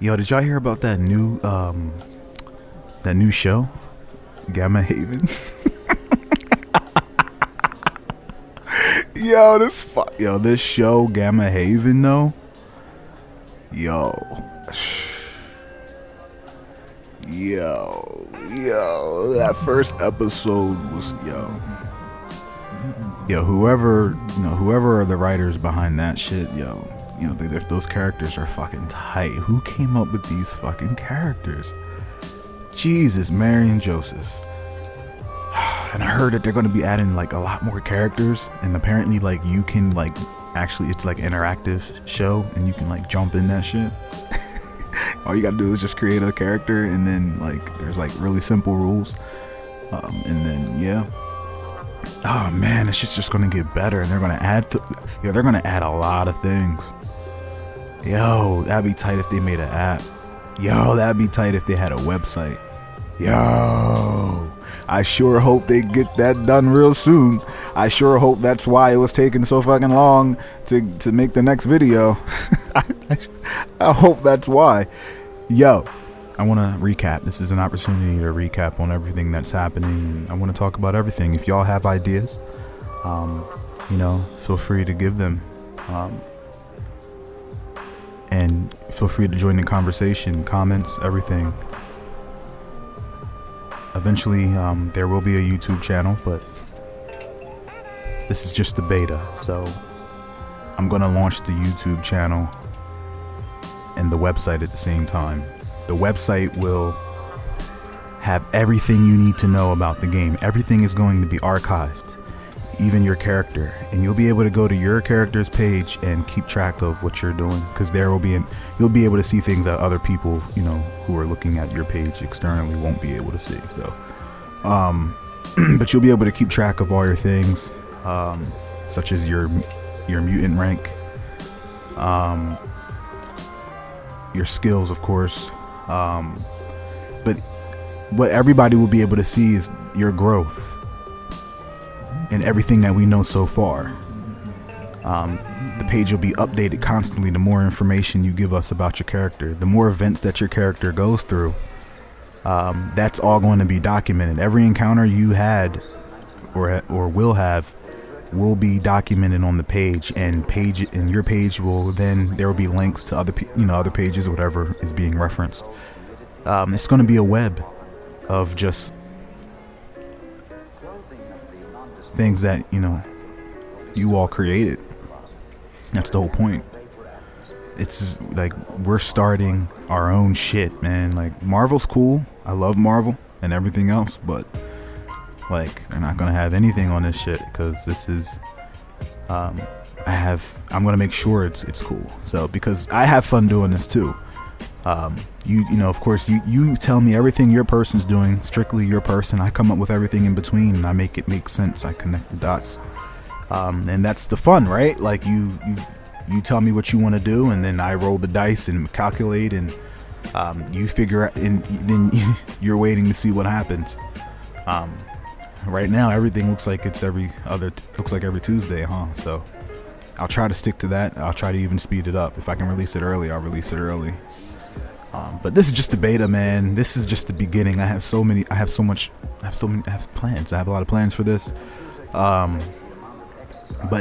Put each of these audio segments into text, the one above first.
Yo, did y'all hear about that new show, Gamma Haven? This show Gamma Haven though. Yo, that first episode was whoever are the writers behind that shit, those characters are fucking tight. Who came up with these fucking characters? Jesus, Mary and Joseph. And I heard that they're going to be adding like a lot more characters, and apparently like you can like actually, it's like interactive show and you can like jump in that shit. All you gotta do is just create a character, and then like there's like really simple rules, and then oh man, it's just gonna get better, and they're gonna add a lot of things. Yo, that'd be tight if they made an app. Yo, that'd be tight if they had a website. Yo, I sure hope they get that done real soon. I sure hope that's why it was taking so fucking long to make the next video. I hope that's why. Yo, I want to recap. This is an opportunity to recap on everything that's happening, and I want to talk about everything. If y'all have ideas, feel free to give them. And feel free to join the conversation, comments, everything. Eventually, there will be a YouTube channel, but this is just the beta. So I'm going to launch the YouTube channel and the website at the same time. The website will have everything you need to know about the game. Everything is going to be archived, even your character, and you'll be able to go to your character's page and keep track of what you're doing, because you'll be able to see things that other people who are looking at your page externally won't be able to see. So but you'll be able to keep track of all your things, such as your mutant rank, your skills, of course, but what everybody will be able to see is your growth and everything that we know so far. The page will be updated constantly. The more information you give us about your character, the more events that your character goes through, that's all going to be documented. Every encounter you had or will have will be documented on the page, and your page will then, there will be links to other pages, whatever is being referenced. It's going to be a web of just things that you all created. That's the whole point. It's like we're starting our own shit, man. Like, Marvel's cool, I love Marvel and everything else, but like, they're not gonna have anything on this shit, because this is I'm gonna make sure it's cool. So, because I have fun doing this too. Of course, you tell me everything your person's doing, strictly your person. I come up with everything in between, and I make it make sense. I connect the dots, and that's the fun, right? Like, you tell me what you want to do, and then I roll the dice and calculate, and you figure out, and then you're waiting to see what happens. Right now, everything looks like every Tuesday, huh? So I'll try to stick to that. I'll try to even speed it up. If I can release it early, I'll release it early. But this is just the beta, man. This is just the beginning. I have plans. I have a lot of plans for this. But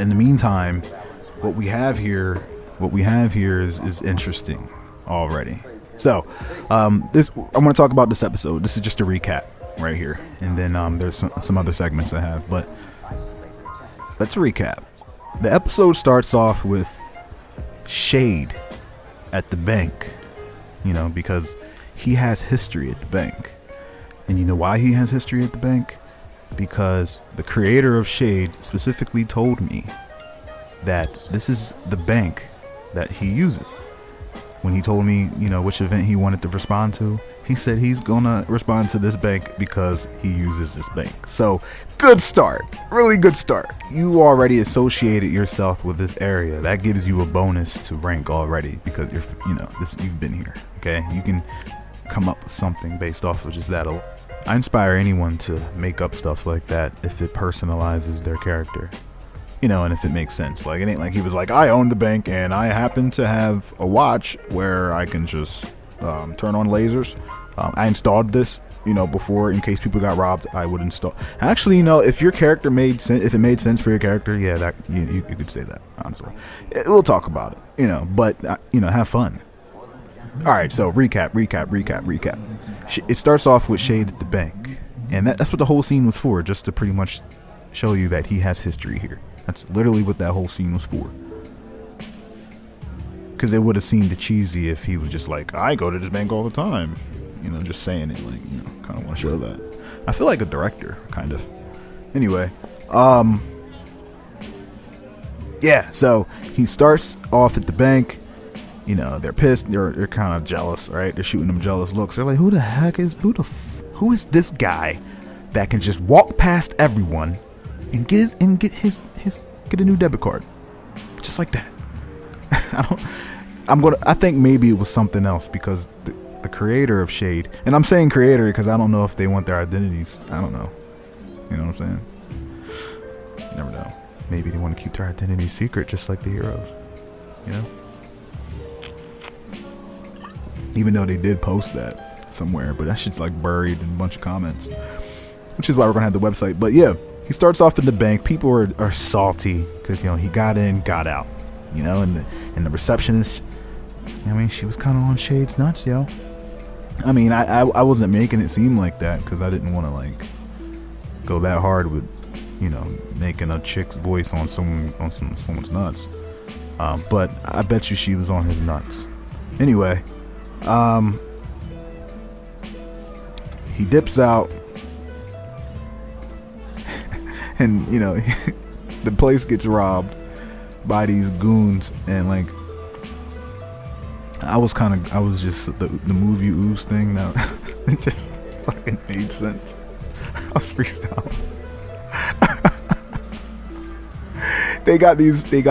in the meantime, what we have here is interesting already. So, I want to talk about this episode. This is just a recap right here, and then there's some other segments I have. But let's recap. The episode starts off with Shade at the bank. Because he has history at the bank. And you know why he has history at the bank? Because the creator of Shade specifically told me that this is the bank that he uses. When he told me, which event he wanted to respond to, he said he's gonna respond to this bank because he uses this bank. So, good start. Really good start. You already associated yourself with this area. That gives you a bonus to rank already, because you've been here. Okay, you can come up with something based off of just that. I inspire anyone to make up stuff like that if it personalizes their character, and if it makes sense. Like, it ain't like he was like, I own the bank and I happen to have a watch where I can just turn on lasers. I installed this, before, in case people got robbed. I would install. Actually, if your character made sense, if it made sense for your character, yeah, that you could say that. Honestly, we'll talk about it. But have fun. All right, so recap. It starts off with Shade at the bank, and that's what the whole scene was for, just to pretty much show you that he has history here. That's literally what that whole scene was for. Because it would have seemed cheesy if he was just like, I go to this bank all the time. Just saying it, like, kind of want to show that. I feel like a director, kind of. Anyway, yeah, so he starts off at the bank. They're pissed. They're kind of jealous, right? They're shooting them jealous looks. They're like, who is this guy that can just walk past everyone and get a new debit card, just like that? I think maybe it was something else, because the creator of Shade, and I'm saying creator because I don't know if they want their identities. I don't know. You know what I'm saying? Never know. Maybe they want to keep their identity secret, just like the heroes. Even though they did post that somewhere, but that shit's like buried in a bunch of comments, which is why we're gonna have the website. But yeah, he starts off in the bank. People are salty because he got in, got out. And the receptionist, she was kind of on Shade's nuts, yo. I wasn't making it seem like that because I didn't want to like go that hard with, making a chick's voice on someone's nuts. But I bet you she was on his nuts. Anyway, he dips out, and the place gets robbed by these goons, and like I was just the move you ooze thing that it just fucking made sense. I was freestyling. They got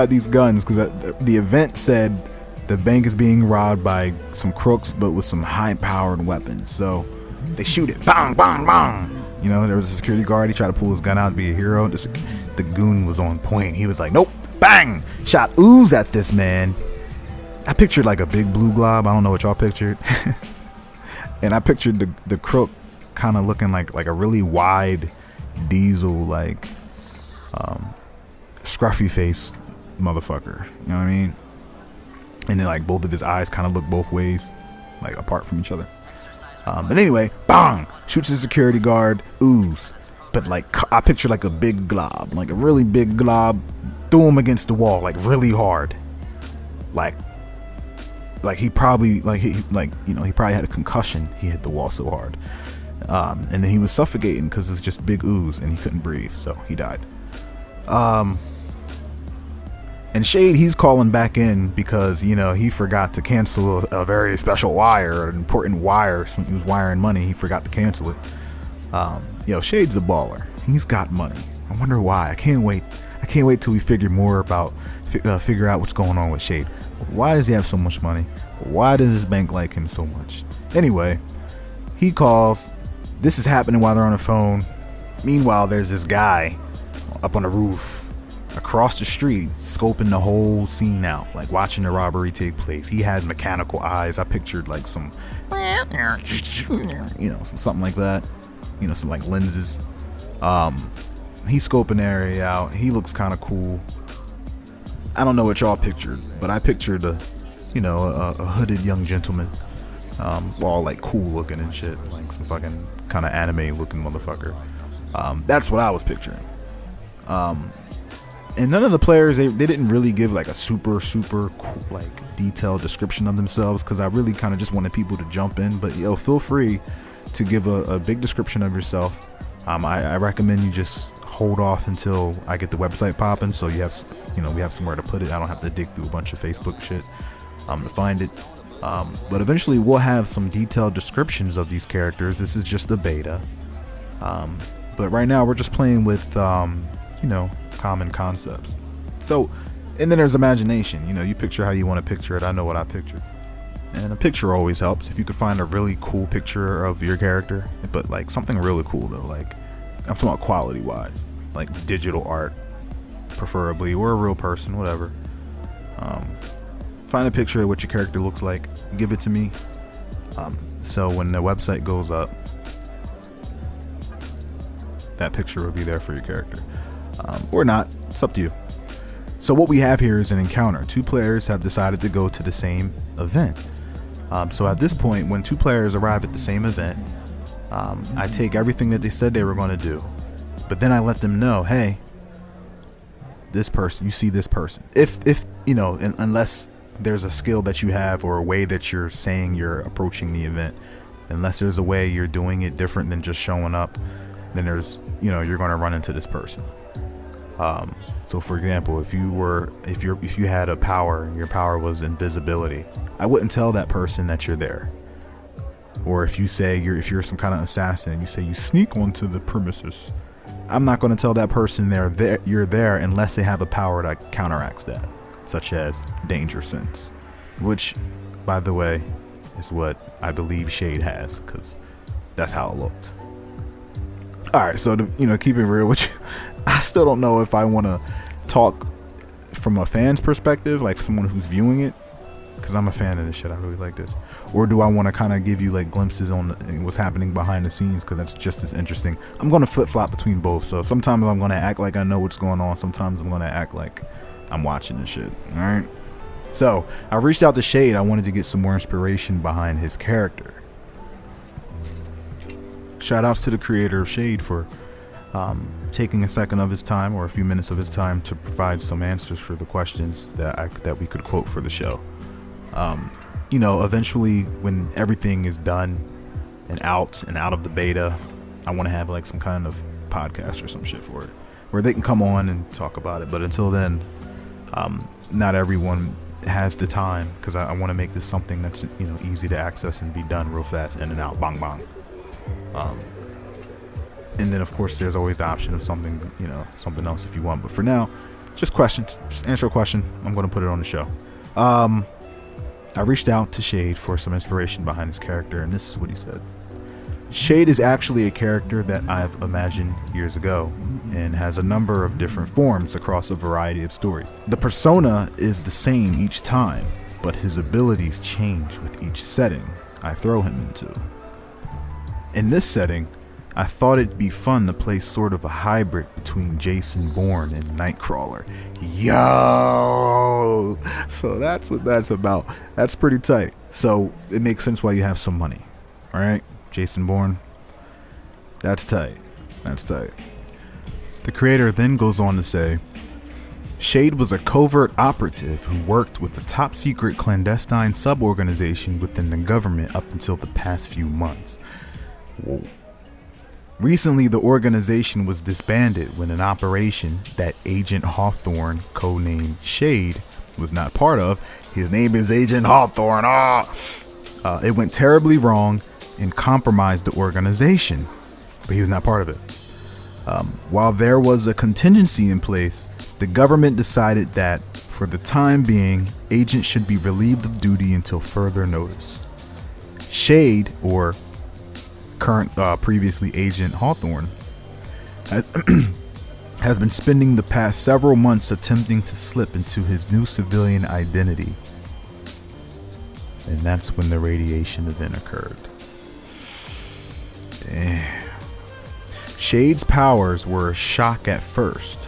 these guns because the event said the bank is being robbed by some crooks, but with some high-powered weapons. So they shoot it, bang, bang, bang. There was a security guard. He tried to pull his gun out to be a hero. The goon was on point. He was like, nope, bang, shot ooze at this man. I pictured like a big blue glob. I don't know what y'all pictured. And I pictured the crook kind of looking like a really wide diesel, like scruffy face motherfucker. You know what I mean? And then like both of his eyes kind of look both ways, like apart from each other. But anyway, bang, shoots the security guard, ooze. But like I pictured like a big glob, like a really big glob, threw him against the wall like really hard. Like he probably he probably had a concussion. He hit the wall so hard, and then he was suffocating because it's just big ooze and he couldn't breathe, so he died. And Shade, he's calling back in because he forgot to cancel a very special wire, an important wire. So he was wiring money. He forgot to cancel it. Shade's a baller. He's got money. I wonder why. I can't wait till we figure out what's going on with Shade. Why does he have so much money? Why does this bank like him so much? Anyway, he calls. This is happening while they're on the phone. Meanwhile, there's this guy up on the roof across the street scoping the whole scene out, like watching the robbery take place. He has mechanical eyes. I pictured like some something like that. Some like lenses. He's scoping the area out. He looks kind of cool. I don't know what y'all pictured, but I pictured a hooded young gentleman, all like cool looking and shit, like some fucking kind of anime looking motherfucker. That's what I was picturing. And none of the players, they didn't really give like a super cool, like detailed description of themselves, because I really kind of just wanted people to jump in. But feel free to give a big description of yourself. I recommend you just hold off until I get the website popping, so we have somewhere to put it. I don't have to dig through a bunch of Facebook shit to find it. But eventually we'll have some detailed descriptions of these characters. This is just the beta. But right now we're just playing with common concepts. So, and then there's imagination. You picture how you want to picture it. I know what I pictured. And a picture always helps. If you could find a really cool picture of your character, but like something really cool though, like I'm talking about quality wise, like digital art preferably, or a real person, whatever. Find a picture of what your character looks like, give it to me. So when the website goes up, that picture will be there for your character, or not. It's up to you. So what we have here is an encounter. Two players have decided to go to the same event. So at this point, when two players arrive at the same event, I take everything that they said they were going to do, but then I let them know, hey, this person, you see this person. If you know, unless there's a skill that you have or a way that you're saying you're approaching the event, unless there's a way you're doing it different than just showing up, then there's, you know, you're going to run into this person. So for example, if you had a power, your power was invisibility, I wouldn't tell that person that you're there. Or if you say if you're some kind of assassin and you say you sneak onto the premises, I'm not going to tell that person you're there unless they have a power that counteracts that, such as danger sense, which, by the way, is what I believe Shade has, because that's how it looked. All right, so to, you know, keep it real with you, I still don't know if I want to talk from a fan's perspective, like someone who's viewing it, because I'm a fan of this shit. I really like this. Or do I want to kind of give you like glimpses on what's happening behind the scenes, because that's just as interesting. I'm going to flip-flop between both. So sometimes I'm going to act like I know what's going on. Sometimes I'm going to act like I'm watching this shit. All right. So I reached out to Shade. I wanted to get some more inspiration behind his character. Shout outs to the creator of Shade for taking a second of his time, or a few minutes of his time, to provide some answers for the questions that we could quote for the show. You know, eventually when everything is done and out of the beta, I want to have like some kind of podcast or some shit for it, where they can come on and talk about it. But until then, not everyone has the time, because I want to make this something that's, you know, easy to access and be done real fast, in and out, bang bang. And then of course there's always the option of something, you know, something else if you want. But for now, just questions. Just answer a question. I'm going to put it on the show. I reached out to Shade for some inspiration behind his character, and this is what he said. Shade is actually a character that I've imagined years ago, and has a number of different forms across a variety of stories. The persona is the same each time, but his abilities change with each setting I throw him into. In this setting, I thought it'd be fun to play sort of a hybrid between Jason Bourne and Nightcrawler. Yo! So that's what that's about. That's pretty tight. So it makes sense why you have some money. Alright? Jason Bourne. That's tight. That's tight. The creator then goes on to say, Shade was a covert operative who worked with a top secret clandestine sub-organization within the government up until the past few months. Whoa. Recently, the organization was disbanded when an operation that Agent Hawthorne, codenamed Shade, was not part of. His name is Agent Hawthorne. It went terribly wrong and compromised the organization, but he was not part of it. While there was a contingency in place, the government decided that, for the time being, Agent should be relieved of duty until further notice. Shade, or previously Agent Hawthorne, has been spending the past several months attempting to slip into his new civilian identity. And that's when the radiation event occurred. Damn. Shade's powers were a shock at first,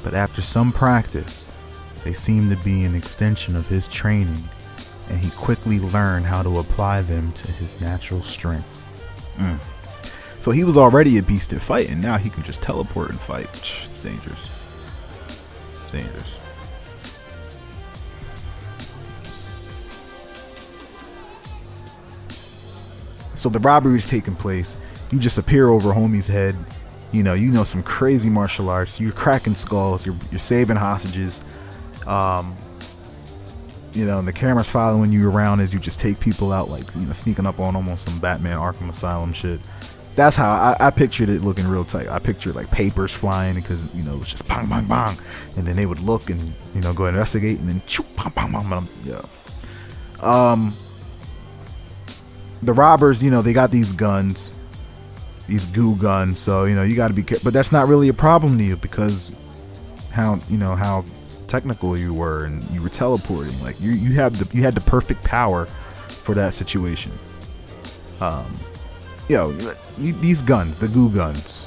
but after some practice, they seemed to be an extension of his training, and he quickly learned how to apply them to his natural strengths. So he was already a beast at fighting. Now he can just teleport and fight. It's dangerous. It's dangerous. So the robbery is taking place. You just appear over homie's head. You know some crazy martial arts. You're cracking skulls. You're saving hostages. And the camera's following you around as you just take people out, like, sneaking up on almost some Batman Arkham Asylum shit. That's how I pictured it looking real tight. I pictured like papers flying, because, it was just bang, bang, bang. And then they would look and, go investigate, and then choo, bang, bang, bang, bang. Yeah. The robbers, they got these guns, these goo guns. So, you got to be careful. But that's not really a problem to you, because how technical you were, and you were teleporting. Like you had the perfect power for that situation. These guns, the goo guns.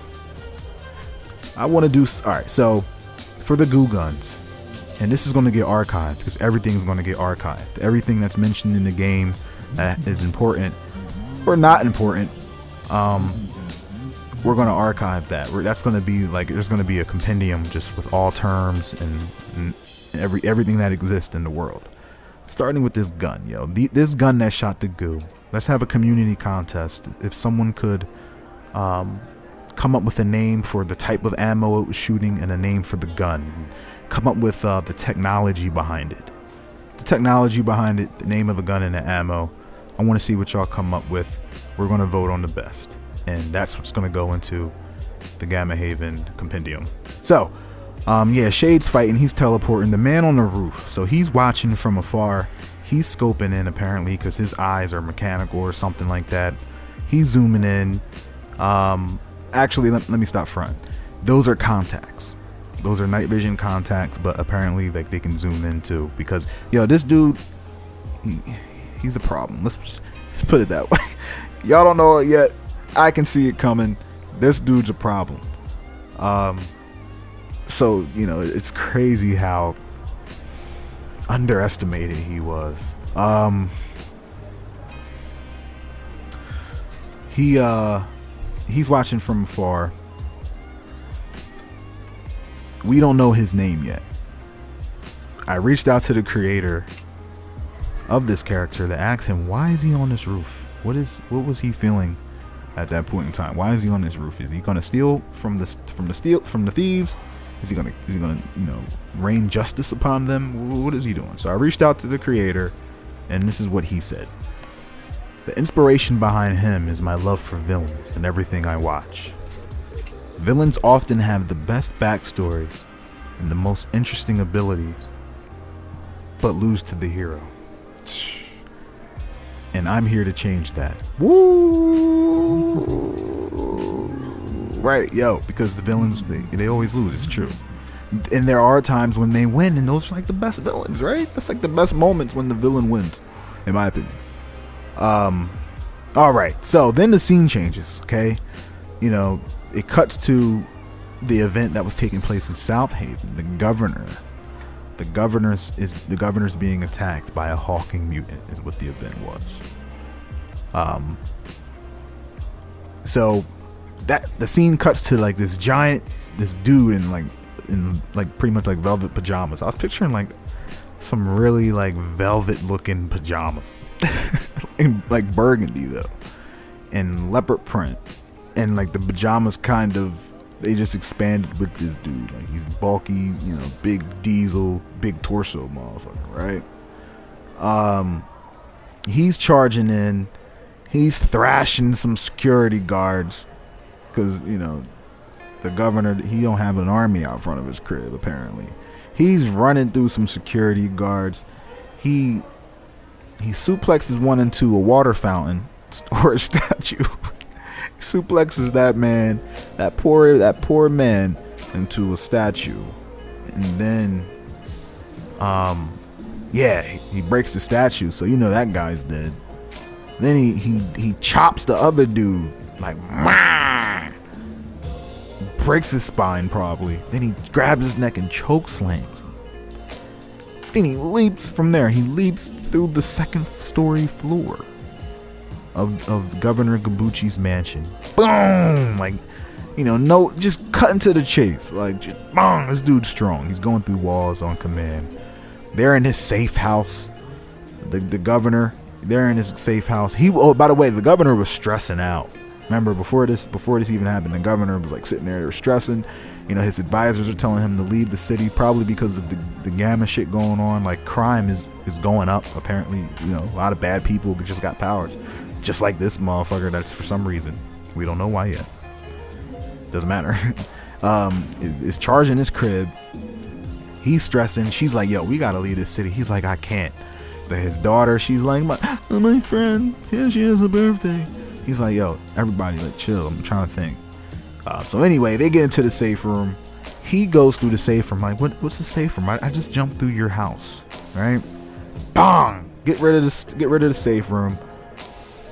I want to do. All right, so for the goo guns, and this is going to get archived because everything's going to get archived. Everything that's mentioned in the game that is important or not important, we're going to archive that. That's going to be like, there's going to be a compendium just with all terms and everything that exists in the world. Starting with this gun, this gun that shot the goo. Let's have a community contest. If someone could come up with a name for the type of ammo it was shooting and a name for the gun, and come up with the technology behind it. The technology behind it, the name of the gun and the ammo. I want to see what y'all come up with. We're going to vote on the best. And that's what's going to go into the Gamma Haven compendium. So, Shade's fighting. He's teleporting. The man on the roof. So he's watching from afar. He's scoping in apparently because his eyes are mechanical or something like that. He's zooming in. Actually, let me stop front. Those are contacts. Those are night vision contacts, but apparently like they can zoom in too because this dude, he's a problem. Let's put it that way. Y'all don't know it yet. I can see it coming. This dude's a problem. So it's crazy how underestimated he was. He's watching from afar. We don't know his name yet. I reached out to the creator of this character to ask him, why is he on this roof? What was he feeling at that point in time? Why is he on this roof? Is he gonna steal from the thieves? Is he gonna rain justice upon them? What is he doing? So I reached out to the creator, and this is what he said. The inspiration behind him is my love for villains and everything I watch. Villains often have the best backstories and the most interesting abilities, but lose to the hero. And I'm here to change that. Woo! Right, because the villains, they always lose. It's true. And there are times when they win, and those are like the best villains, right? That's like the best moments when the villain wins, in my opinion. All right, so then the scene changes, okay? It cuts to the event that was taking place in South Haven. The governor's being attacked by a hawking mutant is what the event was. So that the scene cuts to like this dude in pretty much like velvet pajamas. I was picturing like some really like velvet looking pajamas in like burgundy though, and leopard print, and like the pajamas they just expanded with this dude. Like he's bulky, big diesel, big torso motherfucker, right? He's charging in. He's thrashing some security guards because, the governor, he don't have an army out front of his crib, apparently. He's running through some security guards. He suplexes one into a water fountain or a statue. Suplexes that poor man into a statue, and then he breaks the statue, so that guy's dead. Then he chops the other dude like breaks his spine probably. Then he grabs his neck and choke slams him. Then he leaps from there. He leaps through the second story floor of Governor Gabucci's mansion. Boom! Just cut into the chase. Like, just boom! This dude's strong. He's going through walls on command. They're in his safe house. The governor, they're in his safe house. By the way, the governor was stressing out. Remember, before this even happened, the governor was like sitting there. They were stressing. His advisors are telling him to leave the city, probably because of the gamma shit going on. Like, crime is going up. Apparently, a lot of bad people just got powers. Just like this motherfucker that's for some reason, we don't know why yet. Doesn't matter. Is charging his crib. He's stressing. She's like, we gotta leave this city. He's like, I can't. His daughter, she's like, my friend, here she has a birthday. He's like, everybody, like, chill. I'm trying to think. So anyway, they get into the safe room. He goes through the safe room. Like, what's the safe room? I just jumped through your house, right? Bang! Get rid of the safe room.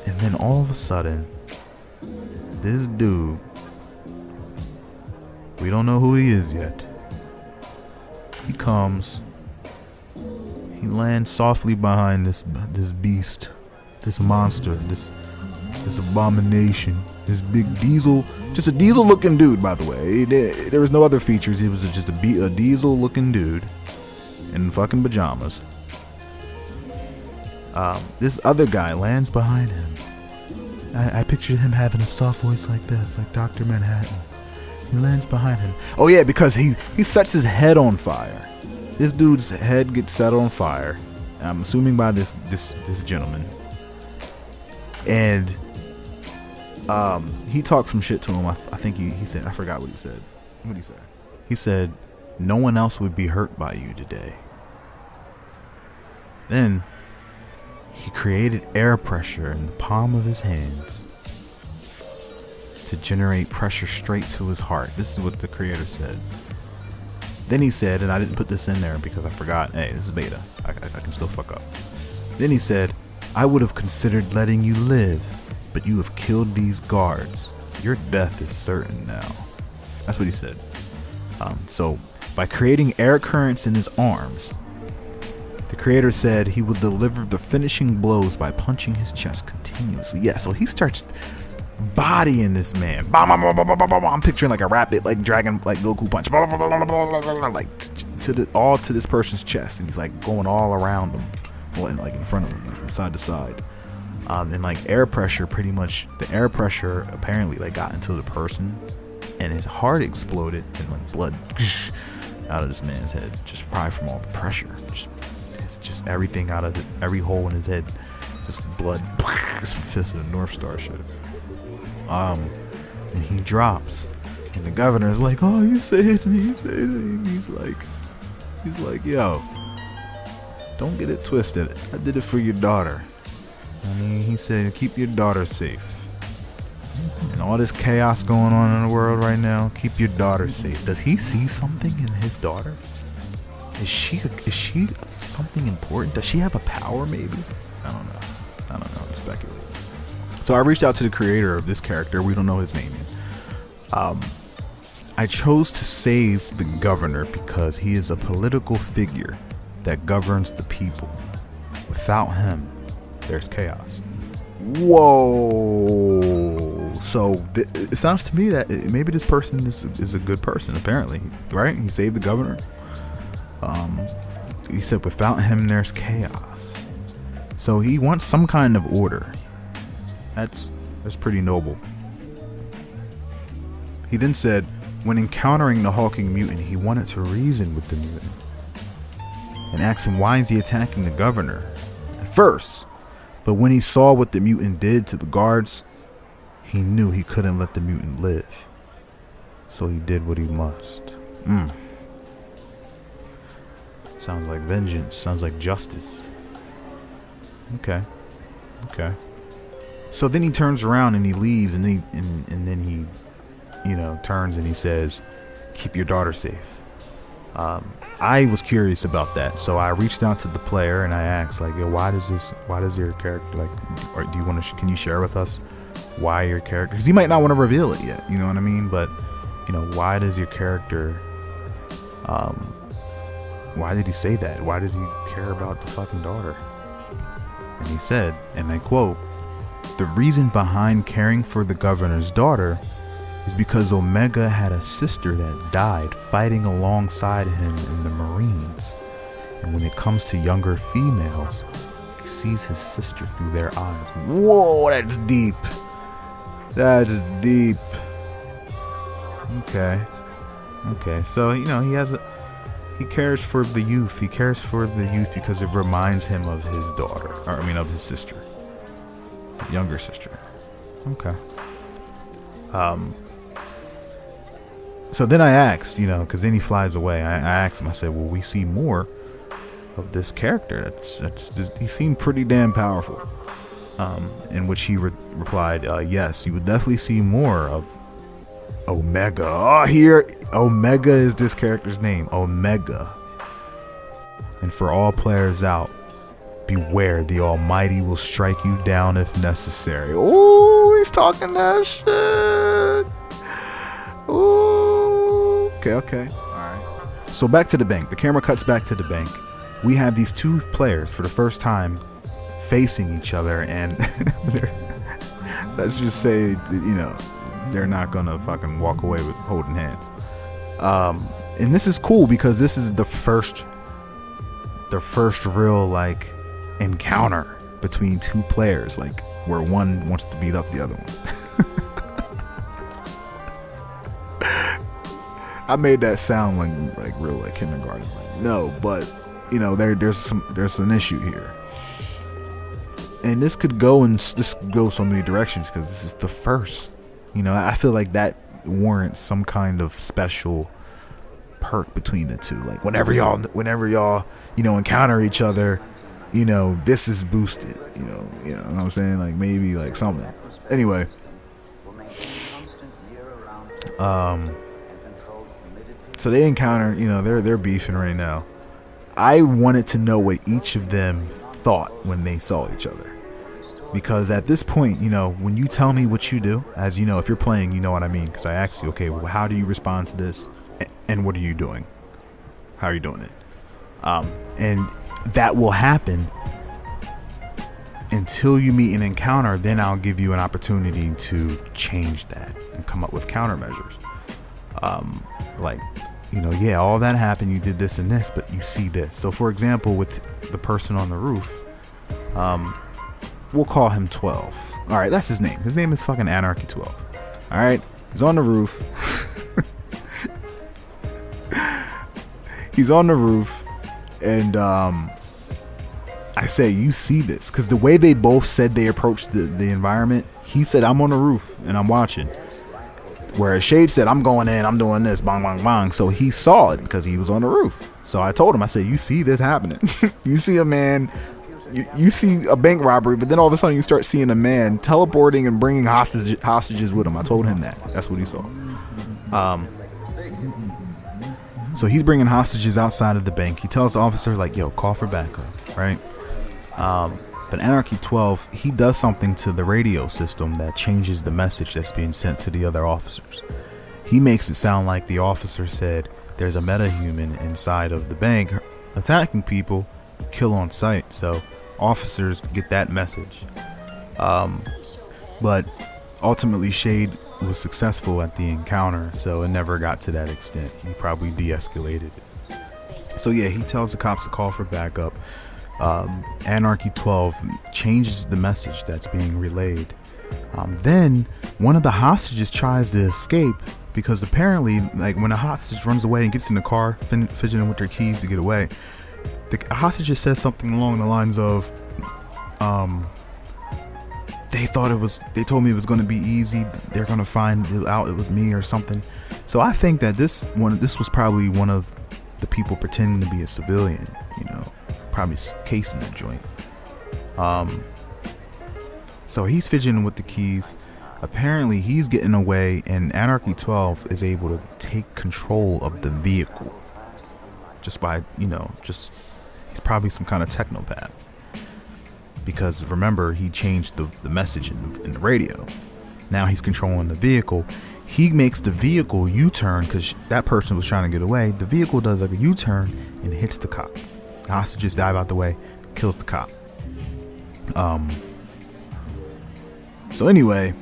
And then all of a sudden, this dude, we don't know who he is yet. He comes. He lands softly behind this beast, this monster, this abomination, this big diesel, just a diesel looking dude, by the way. There was no other features. He was just a diesel looking dude in fucking pajamas. This other guy lands behind him. I pictured him having a soft voice like this, like Dr. Manhattan. He lands behind him. Oh yeah, because he sets his head on fire. This dude's head gets set on fire. I'm assuming by this gentleman. And he talked some shit to him. I think he said, I forgot what he said. What did he say? He said, "No one else would be hurt by you today." Then he created air pressure in the palm of his hands to generate pressure straight to his heart. This is what the creator said. Then he said, and I didn't put this in there because I forgot. Hey, this is beta. I can still fuck up. Then he said, "I would have considered letting you live, but you have killed these guards. Your death is certain now." That's what he said. So by creating air currents in his arms, the creator said he would deliver the finishing blows by punching his chest continuously. Yeah, so he starts bodying this man. I'm picturing like a rapid, like dragon, like Goku punch, like all to this person's chest, and he's like going all around him, like in front of him, like from side to side. And like air pressure, pretty much the air pressure apparently like got into the person, and his heart exploded, and like blood out of this man's head, just probably from all the pressure. Just everything out of it, every hole in his head, just blood. Some Fist of the North Star shit. And he drops, and the governor is like, "Oh, you saved me, you saved me." He's like, "Yo, don't get it twisted. I did it for your daughter." I mean, he said, "Keep your daughter safe." And all this chaos going on in the world right now, keep your daughter safe. Does he see something in his daughter? Is she something important? Does she have a power, maybe? I don't know. I'm speculating. So I reached out to the creator of this character. We don't know his name yet. I chose to save the governor because he is a political figure that governs the people. Without him, there's chaos. Whoa. So it sounds to me that maybe this person is a good person, apparently, right? He saved the governor. He said without him there's chaos. So he wants some kind of order. That's pretty noble. He then said when encountering the hulking mutant, he wanted to reason with the mutant and ask him why is he attacking the governor at first. But when he saw what the mutant did to the guards, he knew he couldn't let the mutant live. So he did what he must. Sounds like vengeance. Sounds like justice. Okay. So then he turns around and he leaves, and then he turns and he says, "Keep your daughter safe." I was curious about that, so I reached out to the player and I asked, like, "Yo, why does your character, like, or do you want to? Can you share with us why your character? Because he might not want to reveal it yet, you know what I mean? But why does your character? Why did he say that? Why does he care about the fucking daughter?" And he said, and I quote, "The reason behind caring for the governor's daughter is because Omega had a sister that died fighting alongside him in the Marines. And when it comes to younger females, he sees his sister through their eyes." Whoa, that's deep. That's deep. Okay. So, he cares for the youth. He cares for the youth because it reminds him of his daughter. Of his sister. His younger sister. Okay. So then I asked, because then he flies away. I asked him, I said, "Will we see more of this character? He seemed pretty damn powerful." In which he replied, "Yes, you would definitely see more of Omega." Oh, here, Omega is this character's name, Omega. And for all players out, beware, the Almighty will strike you down if necessary. Oh, he's talking that shit. Ooh. Okay. All right. So back to the bank. The camera cuts back to the bank. We have these two players for the first time facing each other, and let's just say, they're not gonna fucking walk away with holding hands. And this is cool because this is the first real like encounter between two players, like where one wants to beat up the other one. I made that sound like real like kindergarten. Like, no, but there's an issue here, and this could go so many directions because this is the first. I feel like that warrants some kind of special perk between the two. Like whenever y'all encounter each other, this is boosted. You know what I'm saying? Like maybe like something. Anyway, so they encounter. They're beefing right now. I wanted to know what each of them thought when they saw each other. Because at this point, when you tell me what you do, as if you're playing, you know what I mean. Because I asked you, okay, well, how do you respond to this? And what are you doing? How are you doing it? And that will happen until you meet an encounter. Then I'll give you an opportunity to change that and come up with countermeasures. All that happened, you did this and this, but you see this. So for example, with the person on the roof, we'll call him 12. All right, that's his name. His name is fucking Anarchy 12. All right, he's on the roof. He's on the roof, and I say, you see this, because the way they both said they approached the environment, he said, I'm on the roof and I'm watching. Whereas Shade said, I'm going in, I'm doing this, bang, bang, bang. So he saw it because he was on the roof. So I told him, I said, you see this happening. You see a man, you see a bank robbery, but then all of a sudden you start seeing a man teleporting and bringing hostages with him. I told him that. That's what he saw. So he's bringing hostages outside of the bank. He tells the officer, like, yo, call for backup, right? But Anarchy 12, he does something to the radio system that changes the message that's being sent to the other officers. He makes it sound like the officer said there's a metahuman inside of the bank attacking people, kill on sight. So officers get that message. But ultimately Shade was successful at the encounter, so it never got to that extent. He probably de-escalated it. So yeah, he tells the cops to call for backup. Anarchy 12 changes the message that's being relayed. Then one of the hostages tries to escape because apparently, like, when a hostage runs away and gets in the car, fidgeting with their keys to get away, the hostage says something along the lines of, they told me it was going to be easy. They're going to find out it was me or something. So I think that this was probably one of the people pretending to be a civilian, probably casing the joint. So he's fidgeting with the keys. Apparently he's getting away, and Anarchy 12 is able to take control of the vehicle just by, he's probably some kind of technopath. Because remember, he changed the message in the radio. Now he's controlling the vehicle. He makes the vehicle U-turn because that person was trying to get away. The vehicle does like a U-turn and hits the cop. The hostages dive out the way, kills the cop. So anyway,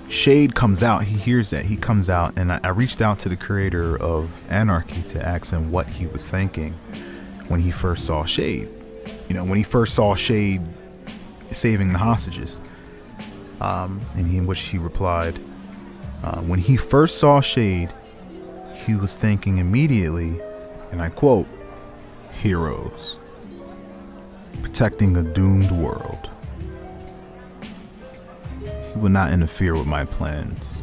Shade comes out. He hears that. He comes out, and I reached out to the creator of Anarchy to ask him what he was thinking when he first saw Shade. When he first saw Shade saving the hostages. And in which he replied, when he first saw Shade, he was thinking immediately, and I quote, heroes protecting a doomed world. He would not interfere with my plans.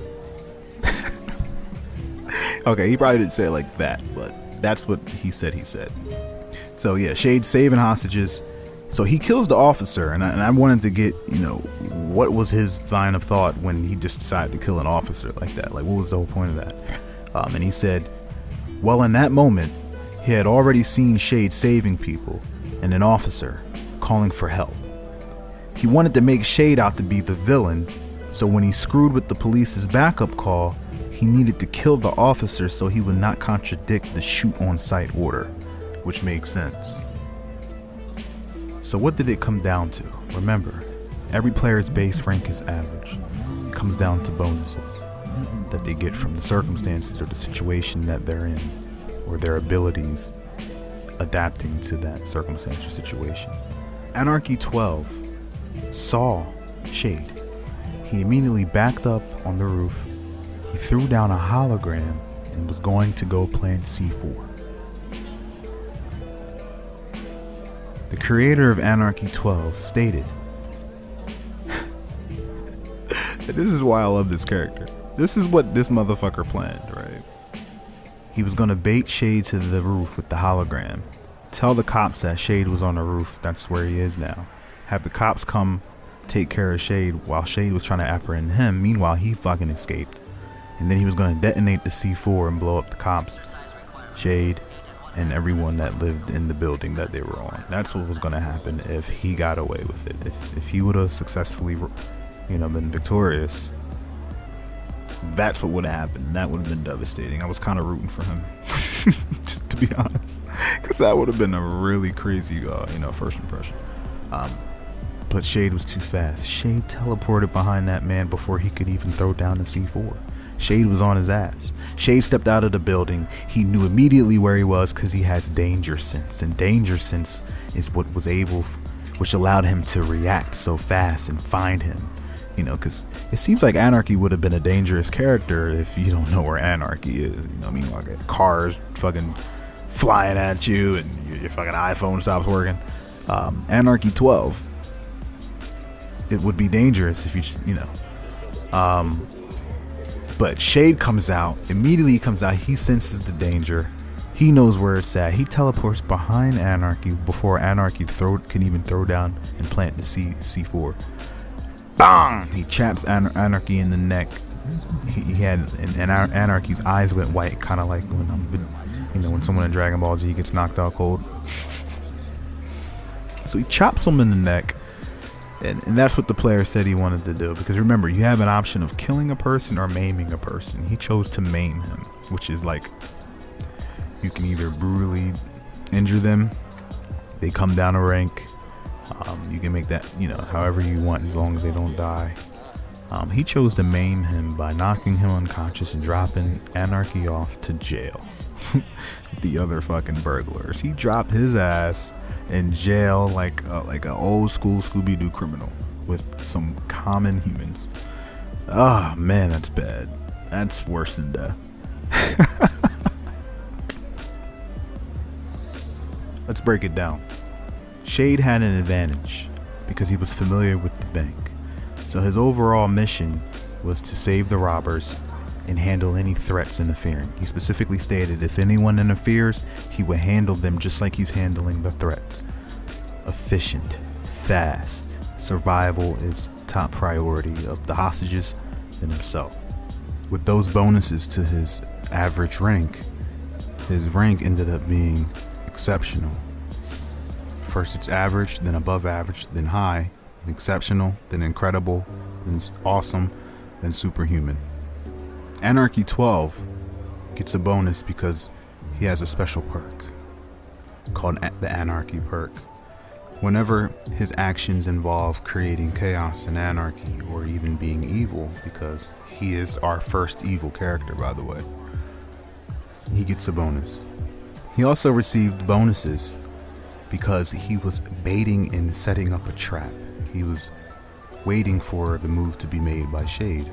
Okay, he probably didn't say it like that, but that's what he said. So yeah, Shade saving hostages. So he kills the officer, and I wanted to get, what was his line of thought when he just decided to kill an officer like that? Like, what was the whole point of that? And he said, well, in that moment, he had already seen Shade saving people, and an officer calling for help. He wanted to make Shade out to be the villain, so when he screwed with the police's backup call, he needed to kill the officer so he would not contradict the shoot on sight order, which makes sense. So what did it come down to? Remember, every player's base rank is average. It comes down to bonuses that they get from the circumstances or the situation that they're in, or their abilities adapting to that circumstance or situation. Anarchy 12 saw Shade. He immediately backed up on the roof. He threw down a hologram and was going to go plant C4. The creator of Anarchy 12 stated, this is why I love this character. This is what this motherfucker planned, right? He was gonna bait Shade to the roof with the hologram. Tell the cops that Shade was on the roof, that's where he is now. Have the cops come take care of Shade while Shade was trying to apprehend him. Meanwhile, he fucking escaped. And then he was gonna detonate the C4 and blow up the cops, Shade, and everyone that lived in the building that they were on. That's what was gonna happen if he got away with it. If he would have successfully, been victorious, that's what would have happened. That would have been devastating. I was kind of rooting for him, to be honest, because that would have been a really crazy, first impression. But Shade was too fast. Shade teleported behind that man before he could even throw down the C4. Shade was on his ass. Shade stepped out of the building. He knew immediately where he was because he has danger sense, and danger sense is which allowed him to react so fast and find him. Because it seems like Anarchy would have been a dangerous character if you don't know where Anarchy is. Like cars fucking flying at you and your fucking iPhone stops working. Anarchy 12, it would be dangerous if you just, but Shade comes out, immediately he comes out, he senses the danger. He knows where it's at. He teleports behind Anarchy before Anarchy can even throw down and plant the C4. Bang! He chaps Anarchy in the neck. He had, and Anarchy's eyes went white, kind of like when someone in Dragon Ball Z gets knocked out cold. So he chops him in the neck, and that's what the player said he wanted to do. Because remember, you have an option of killing a person or maiming a person. He chose to maim him, which is like, you can either brutally injure them, they come down a rank. You can make that, however you want, as long as they don't die. He chose to maim him by knocking him unconscious and dropping Anarchy off to jail. The other fucking burglars. He dropped his ass in jail like an old school Scooby-Doo criminal with some common humans. Oh man, that's bad. That's worse than death. Let's break it down. Shade had an advantage because he was familiar with the bank. So his overall mission was to save the robbers and handle any threats interfering. He specifically stated if anyone interferes, he would handle them just like he's handling the threats. Efficient, fast, survival is top priority of the hostages and himself. With those bonuses to his average rank, his rank ended up being exceptional. First it's average, then above average, then high, then exceptional, then incredible, then awesome, then superhuman. Anarchy 12 gets a bonus because he has a special perk called the Anarchy perk. Whenever his actions involve creating chaos and anarchy, or even being evil, because he is our first evil character, by the way, he gets a bonus. He also received bonuses because he was baiting and setting up a trap. He was waiting for the move to be made by Shade.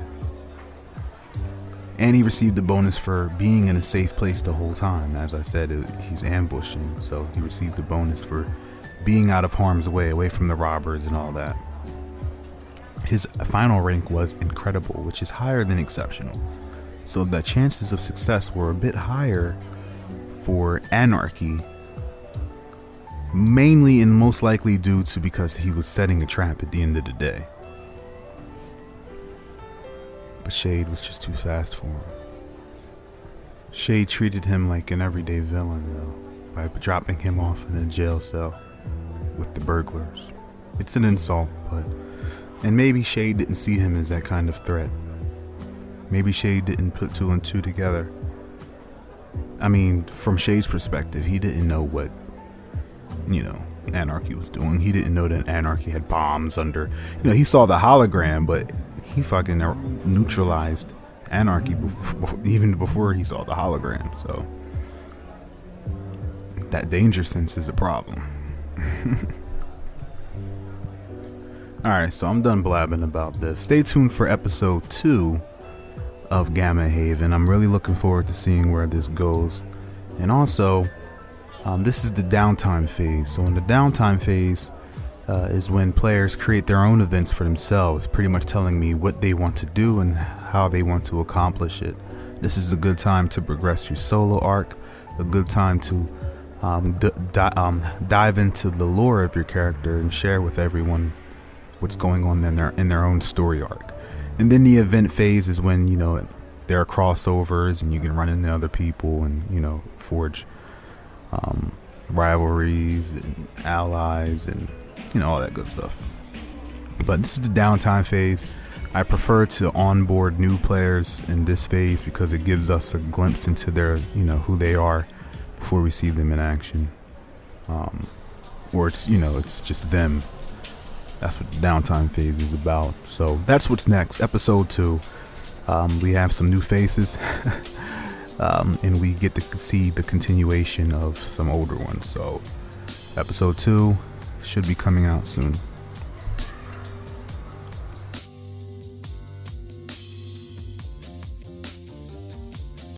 And he received a bonus for being in a safe place the whole time. As I said, he's ambushing, so he received a bonus for being out of harm's way, away from the robbers and all that. His final rank was incredible, which is higher than exceptional. So the chances of success were a bit higher for Anarchy, mainly and most likely due to because he was setting a trap at the end of the day. But Shade was just too fast for him. Shade treated him like an everyday villain, though, by dropping him off in a jail cell. with the burglars. It's an insult, and maybe Shade didn't see him as that kind of threat. Maybe Shade didn't put 2 and 2 together. I mean, from Shade's perspective, he didn't know what, Anarchy was doing. He didn't know that Anarchy had bombs under, he saw the hologram, but he fucking neutralized Anarchy even before he saw the hologram. So that danger sense is a problem. Alright, so I'm done blabbing about this. Stay tuned for episode 2 of Gamma Haven. I'm really looking forward to seeing where this goes. And also, this is the downtime phase. So in the downtime phase is when players create their own events for themselves, pretty much telling me what they want to do and how they want to accomplish it. This is a good time to progress your solo arc, a good time to dive into the lore of your character and share with everyone what's going on in their own story arc. And then the event phase is when, there are crossovers and you can run into other people and, forge rivalries and allies and, all that good stuff. But this is the downtime phase. I prefer to onboard new players in this phase because it gives us a glimpse into their, who they are before we see them in action. Or it's, it's just them. That's what the downtime phase is about. So that's what's next. Episode 2. We have some new faces. And we get to see the continuation of some older ones. So episode 2 should be coming out soon.